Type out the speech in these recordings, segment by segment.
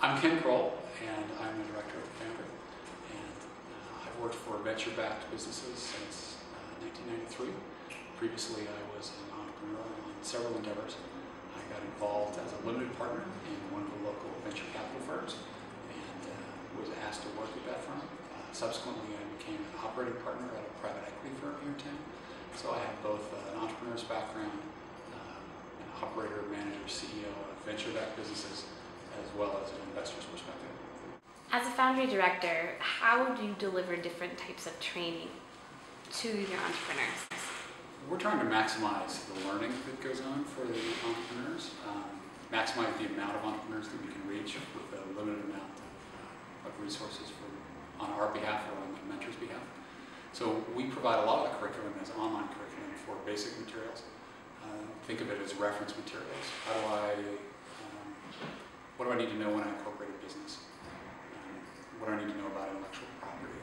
I'm Ken Krull, and I'm the director of Foundry. And I've worked for venture-backed businesses since 1993. Previously, I was an entrepreneur on several endeavors. I got involved as a limited partner in one of the local venture capital firms and was asked to work at that firm. Subsequently, I became an operating partner at a private equity firm here in town. So I have both an entrepreneur's background, an operator, manager, CEO of venture-backed businesses, as well as an investor's perspective. As a Foundry Director, how do you deliver different types of training to your entrepreneurs? We're trying to maximize the learning that goes on for the entrepreneurs, maximize the amount of entrepreneurs that we can reach with a limited amount of resources on our behalf or on the mentor's behalf. So we provide a lot of the curriculum as online curriculum for basic materials. Think of it as reference materials. What do I need to know when I incorporate a business? What do I need to know about intellectual property?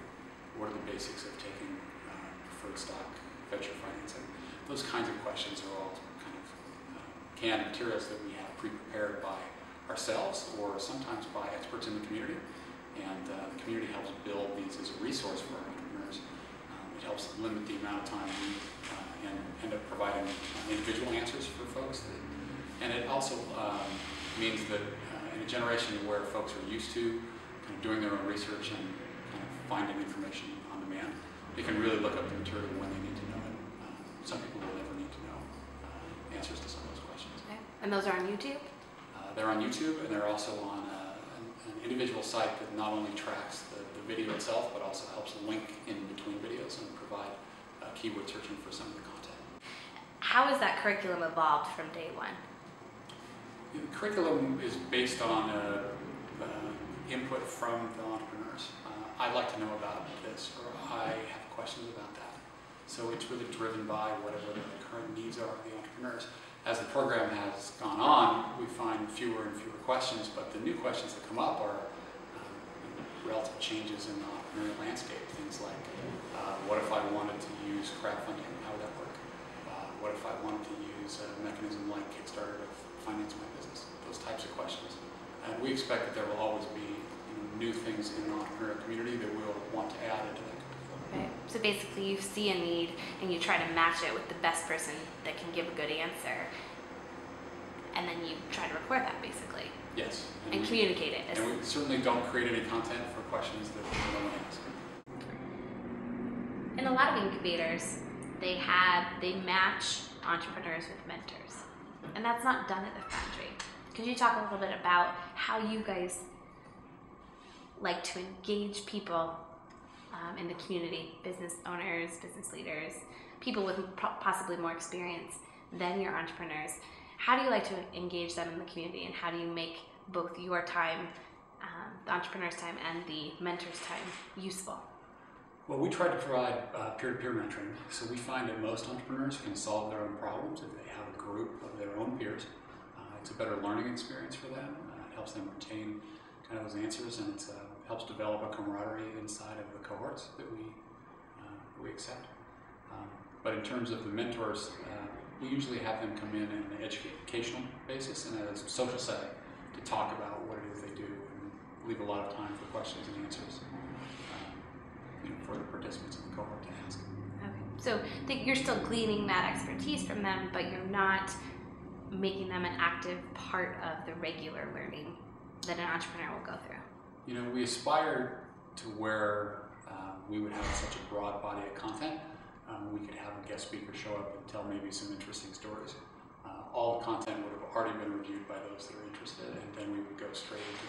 What are the basics of taking preferred stock, venture financing? Those kinds of questions are all kind of canned materials that we have pre-prepared by ourselves or sometimes by experts in the community. And the community helps build these as a resource for our entrepreneurs. It helps limit the amount of time we and end up providing individual answers for folks. And it also means that in a generation where folks are used to kind of doing their own research and kind of finding information on demand, they can really look up the material when they need to know it. Some people will never need to know answers to some of those questions. Okay. And those are on YouTube? They're on YouTube, and they're also on an individual site that not only tracks the video itself, but also helps link in between videos and provide keyword searching for some of the content. How has that curriculum evolved from day one? The curriculum is based on input from the entrepreneurs. I'd like to know about this, or I have questions about that. So it's really driven by whatever the current needs are of the entrepreneurs. As the program has gone on, we find fewer and fewer questions, but the new questions that come up are relative changes in the entrepreneurial landscape. Things like, what if I wanted to use crowdfunding? How would that work? What if I wanted to use a mechanism like Kickstarter to finance my business? Those types of questions. And we expect that there will always be new things in the entrepreneurial community that we'll want to add into that curriculum. Right. So basically you see a need and you try to match it with the best person that can give a good answer. And then you try to record that basically. Yes. And communicate it. And we certainly don't create any content for questions that no one asks. In a lot of incubators, they match entrepreneurs with mentors. And that's not done at the Foundry. Could you talk a little bit about how you guys like to engage people in the community, business owners, business leaders, people with possibly more experience than your entrepreneurs? How do you like to engage them in the community, and how do you make both your time, the entrepreneur's time, and the mentor's time useful? Well, we try to provide peer-to-peer mentoring. So we find that most entrepreneurs can solve their own problems if they have a group of their own peers. It's a better learning experience for them. It helps them retain kind of those answers, and it helps develop a camaraderie inside of the cohorts that we accept. But in terms of the mentors, we usually have them come in an educational basis and a social setting to talk about what it is they do, and leave a lot of time for questions and answers for the participants in the cohort to ask. Okay. So you're still gleaning that expertise from them, but you're not making them an active part of the regular learning that an entrepreneur will go through. You know, we aspire to where we would have such a broad body of content. We could have a guest speaker show up and tell maybe some interesting stories. All the content would have already been reviewed by those that are interested, and then we would go straight into